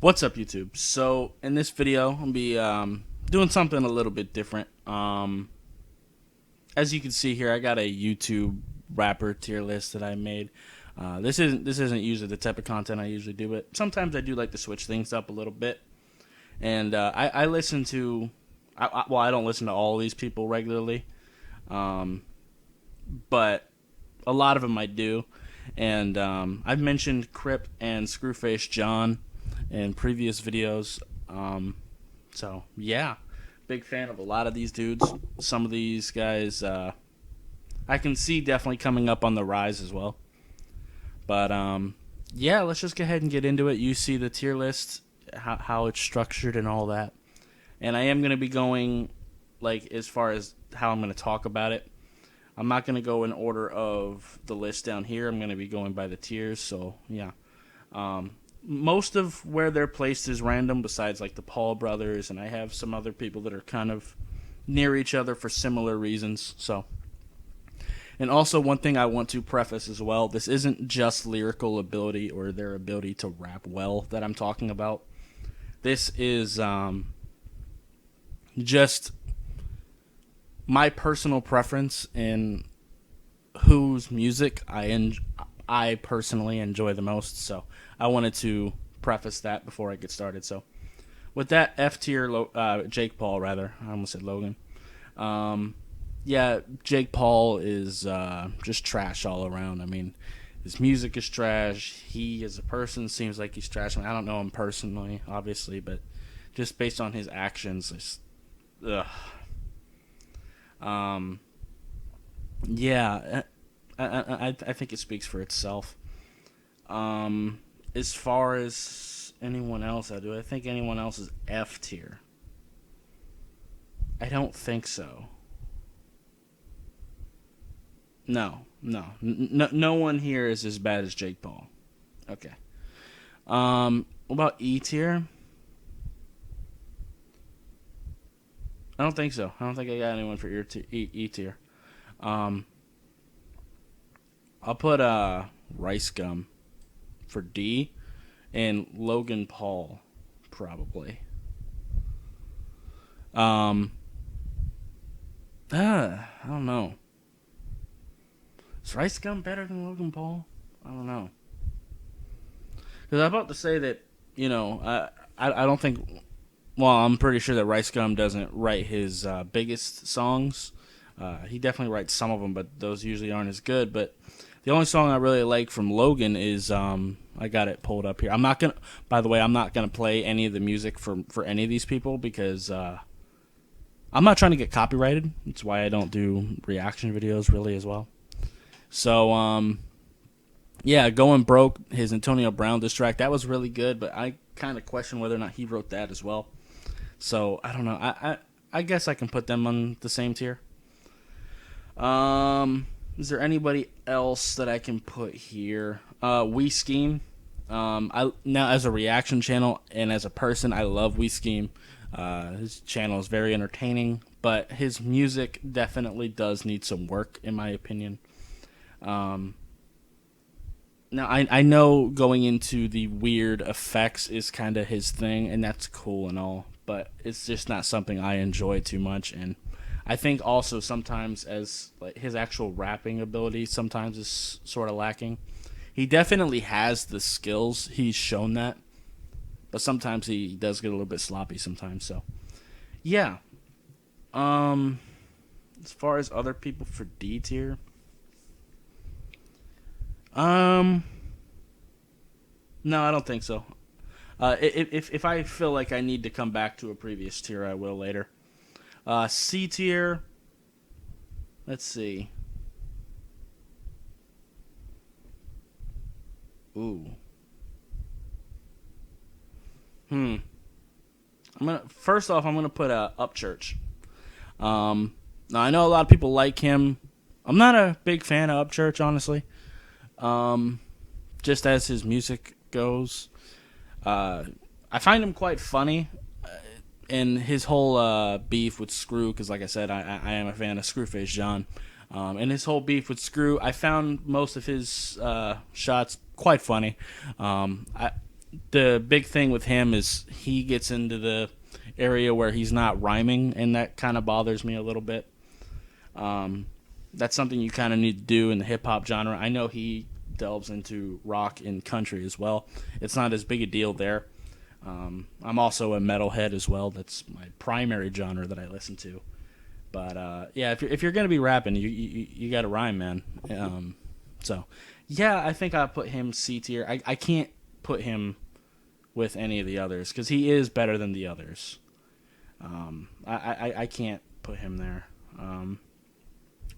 What's up, YouTube? So in this video, I'll be doing something a little bit different. As you can see here, I got a YouTube rapper tier list that I made. This isn't usually the type of content I usually do, but sometimes I do like to switch things up a little bit. And I listen to, I don't listen to all these people regularly, um, but a lot of them I do. And I've mentioned Crip and Screwface John in previous videos. So yeah, big fan of a lot of these dudes. Some of these guys I can see definitely coming up on the rise as well. But yeah, let's just go ahead and get into it. You see the tier list, how it's structured and all that. And I am going to be going like as far as how I'm going to talk about it. I'm not going to go in order of the list down here. I'm going to be going by the tiers. So yeah. Most of where they're placed is random, besides like the Paul brothers, and I have some other people that are kind of near each other for similar reasons. So, and also one thing I want to preface as well: this isn't just lyrical ability or their ability to rap well that I'm talking about. This is just my personal preference in whose music I personally enjoy the most. So I wanted to preface that before I get started. So with that, F tier, Jake Paul rather. I almost said Logan. Yeah, Jake Paul is just trash all around. I mean, his music is trash. He as a person seems like he's trash. I mean, I don't know him personally, obviously, but just based on his actions, it's, ugh. Um, yeah, I think it speaks for itself. As far as anyone else, do I think anyone else is F tier? I don't think so. No one here is as bad as Jake Paul. Okay. What about E tier? I don't think so. I don't think I got anyone for E tier. Um, I'll put Rice Gum for D, and Logan Paul probably. Um, I don't know. Is Rice Gum better than Logan Paul? I don't know. Because I'm about to say that I don't think. Well, I'm pretty sure that Rice Gum doesn't write his biggest songs. He definitely writes some of them, but those usually aren't as good. But the only song I really like from Logan is I got it pulled up here. I'm not gonna. By the way, I'm not gonna play any of the music for any of these people because I'm not trying to get copyrighted. That's why I don't do reaction videos really as well. So yeah, Going Broke, his Antonio Brown diss track, that was really good, but I kind of question whether or not he wrote that as well. So I don't know. I guess I can put them on the same tier. Is there anybody else that I can put here? We Scheme. I now as a reaction channel and as a person, I love We Scheme. His channel is very entertaining, but his music definitely does need some work, in my opinion. Now I know going into the weird effects is kind of his thing, and that's cool and all, but it's just not something I enjoy too much. And I think also sometimes as like his actual rapping ability sometimes is sort of lacking. He definitely has the skills. He's shown that, but sometimes he does get a little bit sloppy sometimes. So yeah. As far as other people for D tier, um, no, I don't think so. If I feel like I need to come back to a previous tier, I will later. C tier. Let's see. Ooh. I'm gonna put Upchurch. Now I know a lot of people like him. I'm not a big fan of Upchurch, honestly. Just as his music goes, I find him quite funny. And his whole beef with Screw, because like I said, I am a fan of Screwface John. And his whole beef with Screw, I found most of his shots quite funny. the big thing with him is he gets into the area where he's not rhyming, and that kind of bothers me a little bit. Um, that's something you kind of need to do in the hip hop genre. I know he delves into rock and country as well. It's not as big a deal there. I'm also a metalhead as well. That's my primary genre that I listen to. But yeah, if you're gonna be rapping, you got to rhyme, man. So yeah, I think I'll put him C tier. I can't put him with any of the others because he is better than the others. I can't put him there.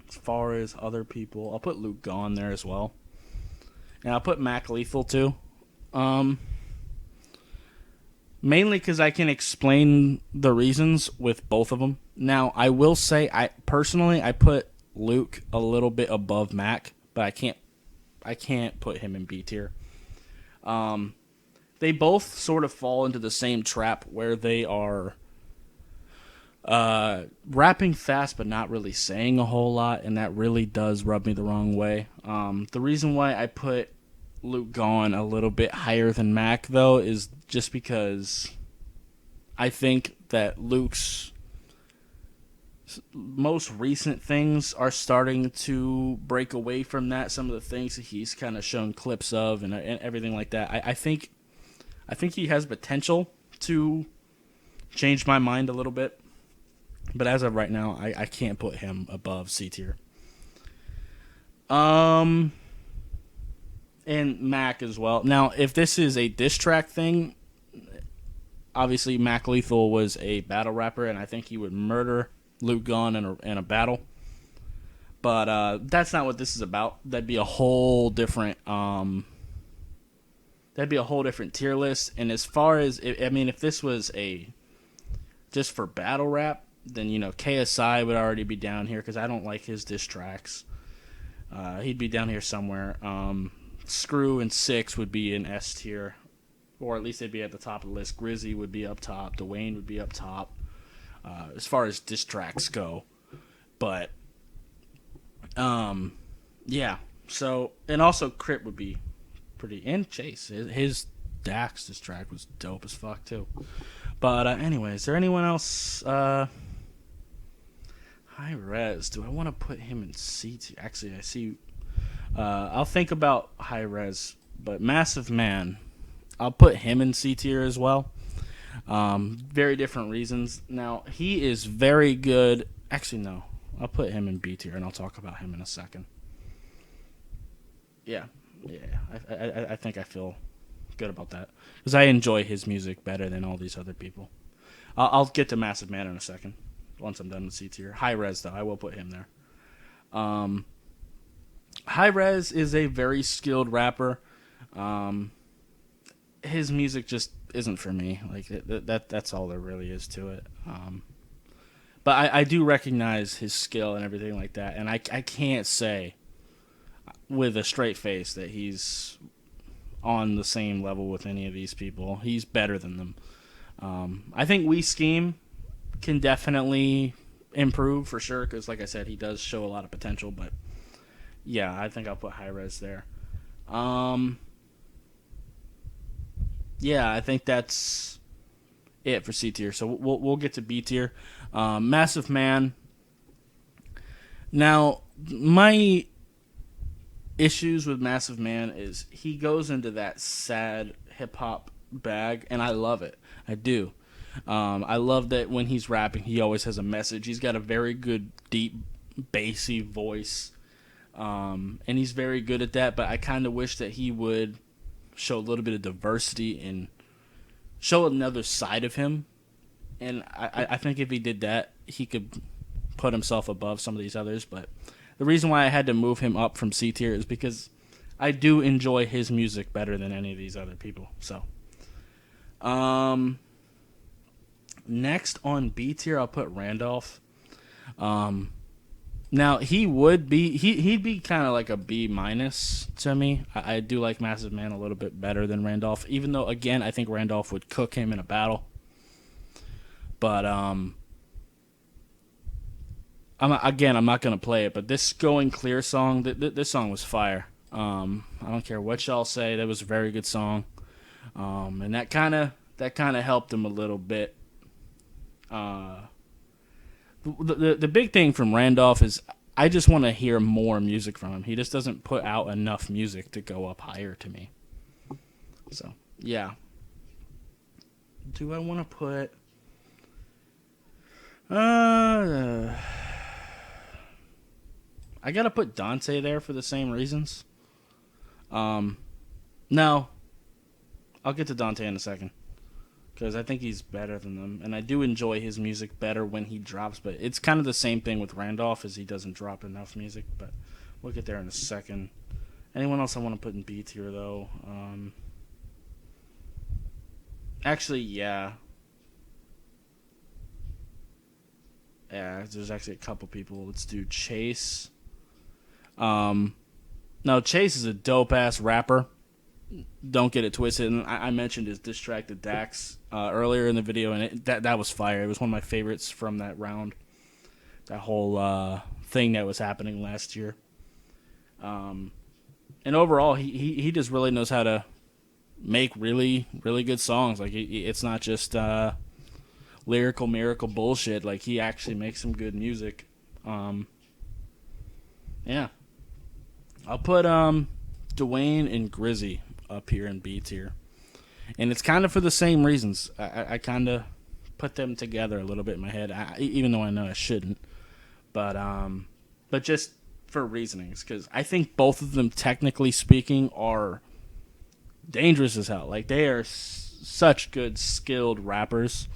As far as other people, I'll put Luke Gone there as well. And I'll put Mac Lethal too. Mainly because I can explain the reasons with both of them. Now, I will say, I put Luke a little bit above Mac, but I can't put him in B tier. They both sort of fall into the same trap where they are rapping fast but not really saying a whole lot, and that really does rub me the wrong way. The reason why I put Luke Gone a little bit higher than Mac, though, is just because I think that Luke's most recent things are starting to break away from that. Some of the things that he's kind of shown clips of and everything like that. I think he has potential to change my mind a little bit. But as of right now, I can't put him above C tier. And Mac as well. Now, if this is a diss track thing, obviously Mac Lethal was a battle rapper, and I think he would murder Luke Gone in a battle. But that's not what this is about. That'd be a whole different tier list. And as far as if this was a just for battle rap, then KSI would already be down here because I don't like his diss tracks. He'd be down here somewhere. Screw and Six would be in S tier, or at least they'd be at the top of the list. Grizzy would be up top. Dwayne would be up top. As far as diss tracks go, but yeah. So, and also Crit would be pretty. And Chase, his Dax diss track was dope as fuck too. But anyway, is there anyone else? Hi-Rez. Do I want to put him in C tier? Actually, I see. I'll think about Hi-Rez, but Massive Man, I'll put him in C tier as well. Very different reasons. Now, he is very good. Actually, no. I'll put him in B tier, and I'll talk about him in a second. Yeah. I think I feel good about that because I enjoy his music better than all these other people. I'll get to Massive Man in a second once I'm done with C tier. Hi-Rez, though, I will put him there. Hi-Rez is a very skilled rapper. His music just isn't for me. Like that's all there really is to it. But I do recognize his skill and everything like that, and I can't say with a straight face that he's on the same level with any of these people. He's better than them. I think We Scheme can definitely improve for sure because, like I said, he does show a lot of potential. But yeah, I think I'll put Hi-Rez there. Yeah, I think that's it for C tier. So we'll get to B tier. Massive Man. Now, my issues with Massive Man is he goes into that sad hip hop bag, and I love it. I do. I love that when he's rapping, he always has a message. He's got a very good, deep, bassy voice, and he's very good at that. But I kind of wish that he would show a little bit of diversity and show another side of him. And I think if he did that, he could put himself above some of these others. But the reason why I had to move him up from C tier is because I do enjoy his music better than any of these other people. So, next on B tier, I'll put Randolph. Now he'd be kind of like a B minus to me. I do like Massive Man a little bit better than Randolph, even though again I think Randolph would cook him in a battle. But I'm not gonna play it. But this Going Clear song, this song was fire. I don't care what y'all say, that was a very good song. And that kind of helped him a little bit. Uh, the big thing from Randolph is I just want to hear more music from him. He just doesn't put out enough music to go up higher to me. So yeah. Do I want to put? I gotta put Dante there for the same reasons. No, I'll get to Dante in a second because I think he's better than them, and I do enjoy his music better when he drops. But it's kind of the same thing with Randolph, as he doesn't drop enough music. But we'll get there in a second. Anyone else I want to put in B tier though? Actually, yeah. Yeah, there's actually a couple people. Let's do Chase. No, Chase is a dope ass rapper. Don't get it twisted. And I mentioned his diss track to Dax earlier in the video, and that was fire. It was one of my favorites from that round. That whole thing that was happening last year. And overall, he just really knows how to make really, really good songs. Like it's not just lyrical miracle bullshit. Like he actually makes some good music. Yeah. I'll put Dwayne and Grizzy up here in B tier. And it's kind of for the same reasons. I kind of put them together a little bit in my head, even though I know I shouldn't. But just for reasonings, because I think both of them, technically speaking, are dangerous as hell. Like they are such good, skilled rappers.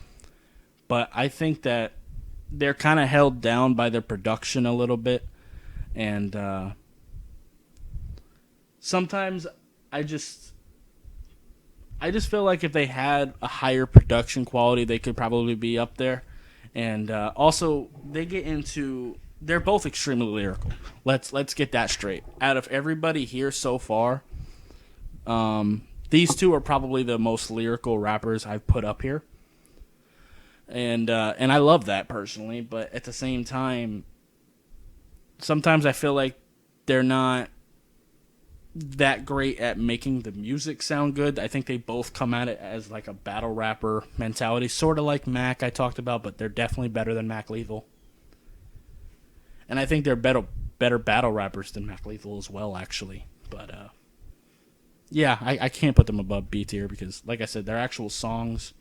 But I think that they're kind of held down by their production a little bit. And sometimes I just feel like if they had a higher production quality, they could probably be up there. And also, they're both extremely lyrical. Let's get that straight. Out of everybody here so far, these two are probably the most lyrical rappers I've put up here. And I love that personally, but at the same time, sometimes I feel like they're not that great at making the music sound good. I think they both come at it as like a battle rapper mentality, sort of like Mac I talked about, but they're definitely better than Mac Lethal. And I think they're better battle rappers than Mac Lethal as well, actually. But yeah, I can't put them above B tier because, like I said, their actual songs,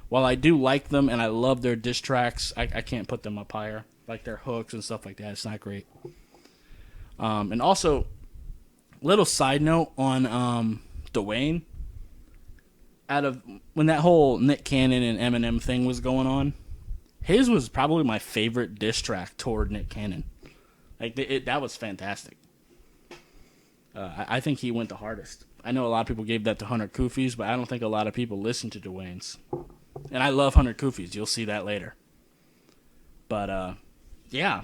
while I do like them and I love their diss tracks, I can't put them up higher. Like their hooks and stuff like that, it's not great. And also, little side note on Dwayne. Out of when that whole Nick Cannon and Eminem thing was going on, his was probably my favorite diss track toward Nick Cannon. Like that was fantastic. I think he went the hardest. I know a lot of people gave that to Hunter Kufis, but I don't think a lot of people listened to Dwayne's. And I love Hunter Kufis. You'll see that later. But yeah.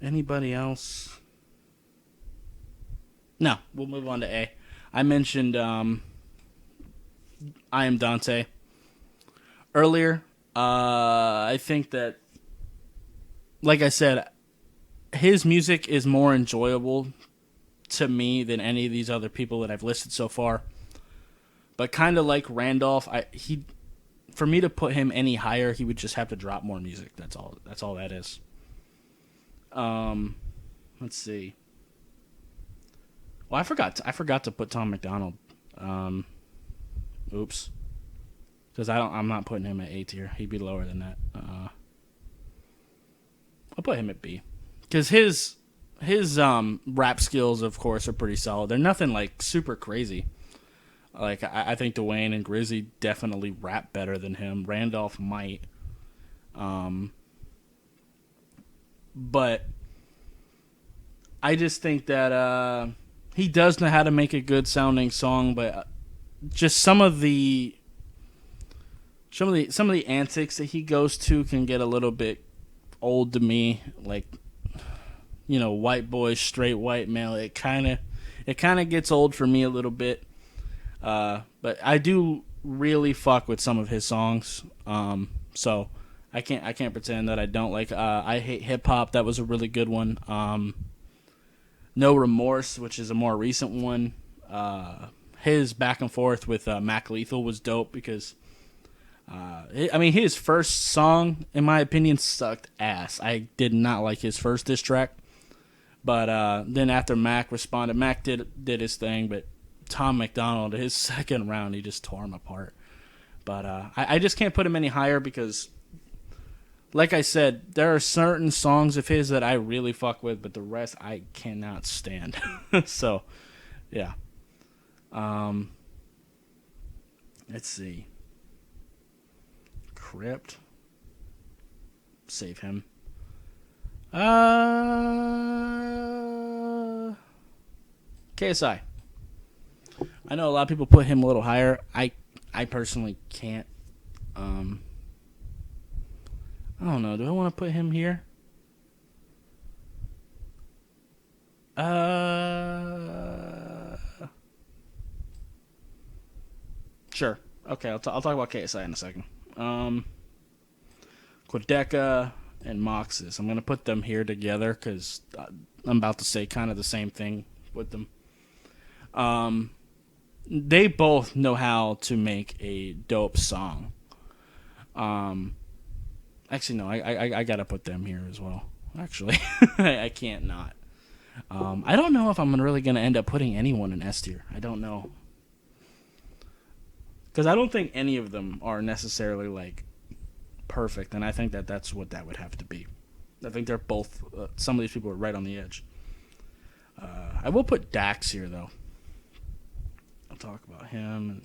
Anybody else? No, we'll move on to A. I mentioned I Am Dante earlier. I think that, like I said, his music is more enjoyable to me than any of these other people that I've listed so far. But kind of like Randolph, for me to put him any higher, he would just have to drop more music. That's all that is. Let's see. Well, I forgot to put Tom McDonald. Oops. Because I'm not putting him at A tier. He'd be lower than that. I'll put him at B. Because his rap skills, of course, are pretty solid. They're nothing like super crazy. Like I think Dwayne and Grizzy definitely rap better than him. Randolph might. But I just think that he does know how to make a good sounding song, but just some of the antics that he goes to can get a little bit old to me. Like, you know, white boy, straight white male. It kind of gets old for me a little bit. But I do really fuck with some of his songs. So I can't pretend that I don't like. I Hate Hip Hop. That was a really good one. No Remorse, which is a more recent one. His back and forth with Mac Lethal was dope because, his first song, in my opinion, sucked ass. I did not like his first diss track. But then after Mac responded, Mac did his thing, but Tom McDonald, his second round, he just tore him apart. But I just can't put him any higher because, like I said, there are certain songs of his that I really fuck with, but the rest I cannot stand. So, yeah. Let's see. Crypt. Save him. KSI. I know a lot of people put him a little higher. I personally can't. I don't know. Do I want to put him here? Sure. Okay, I'll talk about KSI in a second. Quedeca and Moxes. I'm going to put them here together because I'm about to say kind of the same thing with them. They both know how to make a dope song. Actually, no, I got to put them here as well. Actually, I can't not. I don't know if I'm really going to end up putting anyone in S tier. I don't know. Because I don't think any of them are necessarily, like, perfect, and I think that's what that would have to be. I think they're both, some of these people are right on the edge. I will put Dax here, though. I'll talk about him.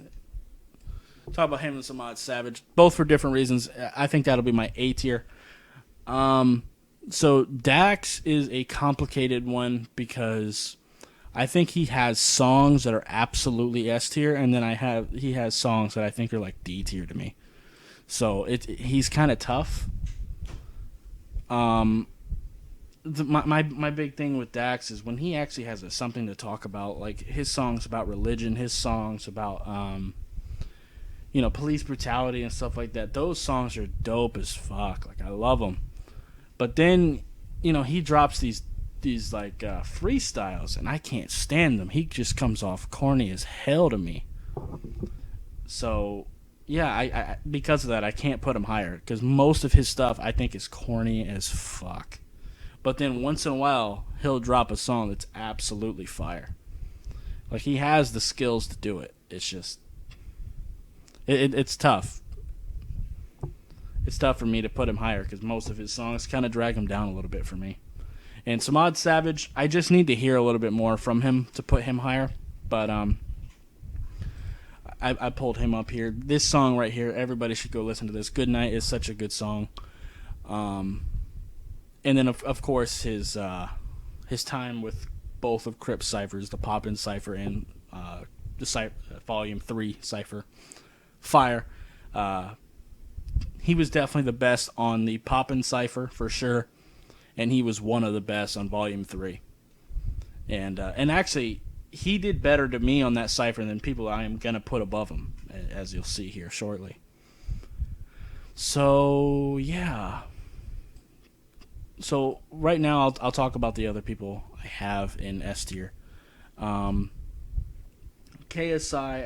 And Samad Savage, both for different reasons. I think that'll be my A tier. So Dax is a complicated one because I think he has songs that are absolutely S tier, and then he has songs that I think are like D tier to me. So he's kind of tough. My big thing with Dax is when he actually has something to talk about, like his songs about religion, his songs about police brutality and stuff like that. Those songs are dope as fuck. Like I love them. But then he drops these like freestyles, and I can't stand them. He just comes off corny as hell to me. So yeah, I because of that I can't put him higher because most of his stuff I think is corny as fuck. But then once in a while he'll drop a song that's absolutely fire. Like he has the skills to do it. It's just it's tough. It's tough for me to put him higher because most of his songs kind of drag him down a little bit for me. And Samad Savage, I just need to hear a little bit more from him to put him higher. But I pulled him up here. This song right here, everybody should go listen to this. Good Night is such a good song. And then, of course, his time with both of Crip's ciphers, the Pop-In Cypher and the Volume 3 Cypher, Fire. He was definitely the best on the Pop-In Cypher, for sure. And he was one of the best on Volume 3. And actually, he did better to me on that cipher than people I am going to put above him, as you'll see here shortly. So, yeah. So, right now, I'll talk about the other people I have in S tier. KSI,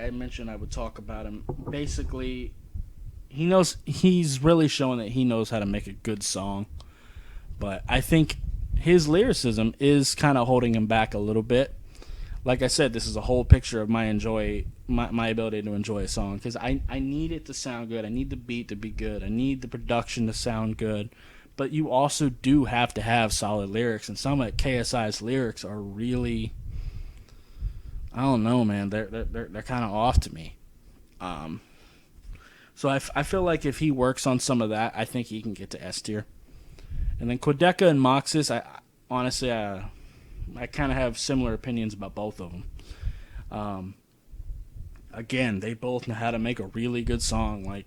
I mentioned I would talk about him. Basically, he's really showing that he knows how to make a good song. But I think his lyricism is kind of holding him back a little bit. Like I said, this is a whole picture of my ability to enjoy a song. Because I need it to sound good. I need the beat to be good. I need the production to sound good. But you also do have to have solid lyrics. And some of KSI's lyrics are really, I don't know, man. They're kind of off to me. So I feel like if he works on some of that, I think he can get to S tier. And then Quedeca and Moxes, I honestly kind of have similar opinions about both of them. Again, they both know how to make a really good song, like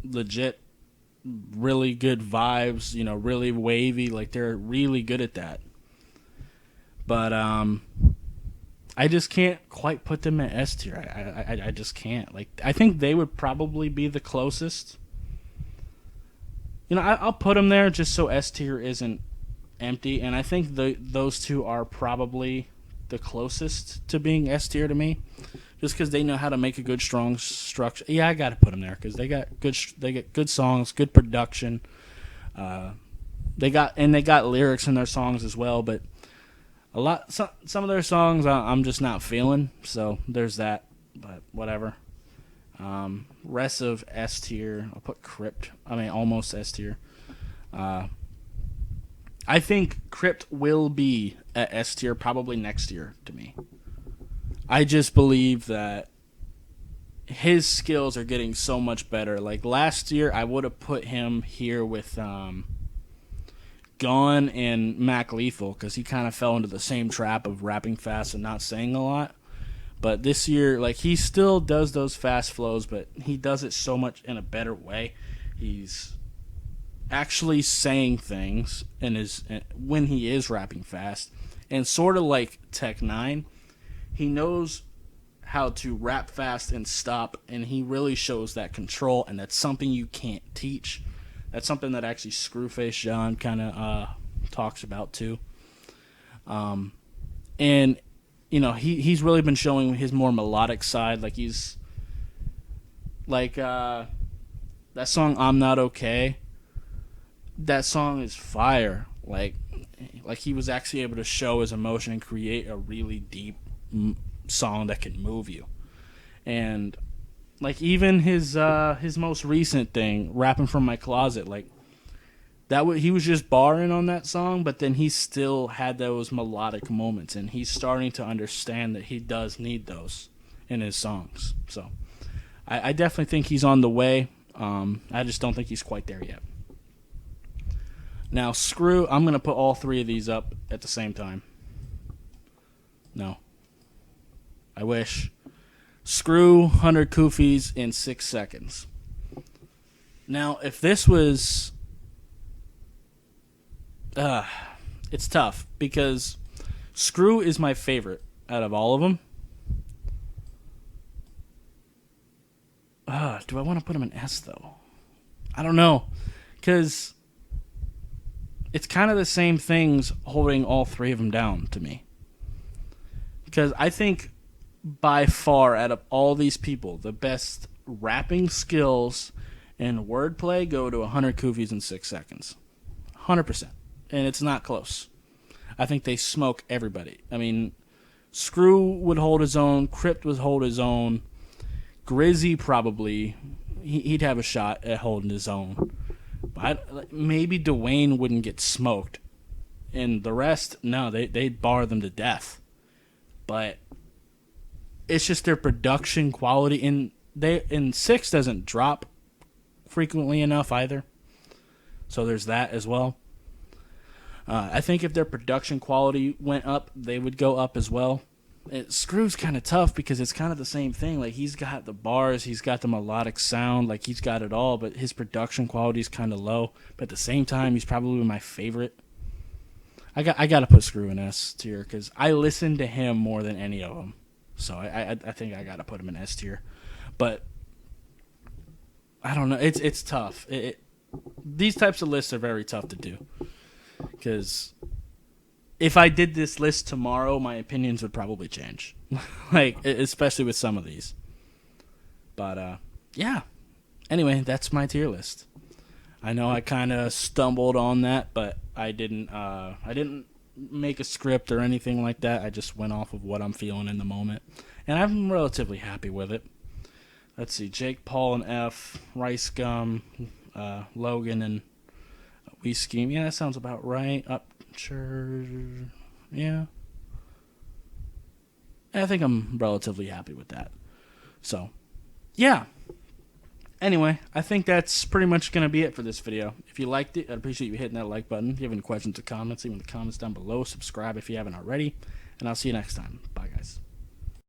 legit, really good vibes, really wavy. Like they're really good at that. But I just can't quite put them at S tier. I just can't. Like I think they would probably be the closest. I'll put them there just so S tier isn't empty, and I think those two are probably the closest to being S tier to me, just because they know how to make a good, strong structure. Yeah, I got to put them there because they got good songs, good production. They got lyrics in their songs as well, but some of their songs I'm just not feeling. So there's that, but whatever. Rest of S tier, I'll put Crypt. I mean, almost S tier. I think Crypt will be at S tier probably next year to me. I just believe that his skills are getting so much better. Like last year, I would have put him here with Gone and Mac Lethal because he kind of fell into the same trap of rapping fast and not saying a lot. But this year, like he still does those fast flows, but he does it so much in a better way. He's actually saying things when he is rapping fast, and sort of like Tech 9, he knows how to rap fast and stop, and he really shows that control, and that's something you can't teach. That's something that actually Screwface John kind of talks about too. And you know, he's really been showing his more melodic side. Like he's like that song "I'm Not Okay." That song is fire. Like he was actually able to show his emotion and create a really deep song that can move you. And like even his most recent thing, "Rapping from My Closet," like he was just barring on that song, but then he still had those melodic moments, and he's starting to understand that he does need those in his songs. So I definitely think he's on the way. I just don't think he's quite there yet. Now, Screw, I'm going to put all three of these up at the same time. No. I wish. Screw, 100 Koofies in 6 seconds. Now, if this was... it's tough, because Screw is my favorite out of all of them. Do I want to put him in S, though? I don't know, because... it's kind of the same things holding all three of them down to me. Because I think by far out of all these people, the best rapping skills and wordplay go to 100 Koofies in 6 seconds. 100%. And it's not close. I think they smoke everybody. I mean, Screw would hold his own. Crypt would hold his own. Grizzy probably, he'd have a shot at holding his own. Maybe Dwayne wouldn't get smoked, and the rest, no, they'd bar them to death. But it's just their production quality, and 6 doesn't drop frequently enough either. So there's that as well. I think if their production quality went up, they would go up as well. Screw's kind of tough because it's kind of the same thing. Like, he's got the bars, he's got the melodic sound, like he's got it all, but his production quality is kind of low. But at the same time, he's probably my favorite. I got to put Screw in S tier because I listen to him more than any of them. So I think I got to put him in S tier. But I don't know. It's tough. These types of lists are very tough to do because if I did this list tomorrow, my opinions would probably change, like especially with some of these. But yeah. Anyway, that's my tier list. I know I kind of stumbled on that, but I didn't make a script or anything like that. I just went off of what I'm feeling in the moment, and I'm relatively happy with it. Let's see, Jake Paul and F, Rice Gum, Logan and We Scheme. Yeah, that sounds about right. Sure, yeah. I think I'm relatively happy with that. So, yeah. Anyway, I think that's pretty much going to be it for this video. If you liked it, I'd appreciate you hitting that like button. If you have any questions or comments, leave them in the comments down below. Subscribe if you haven't already. And I'll see you next time. Bye.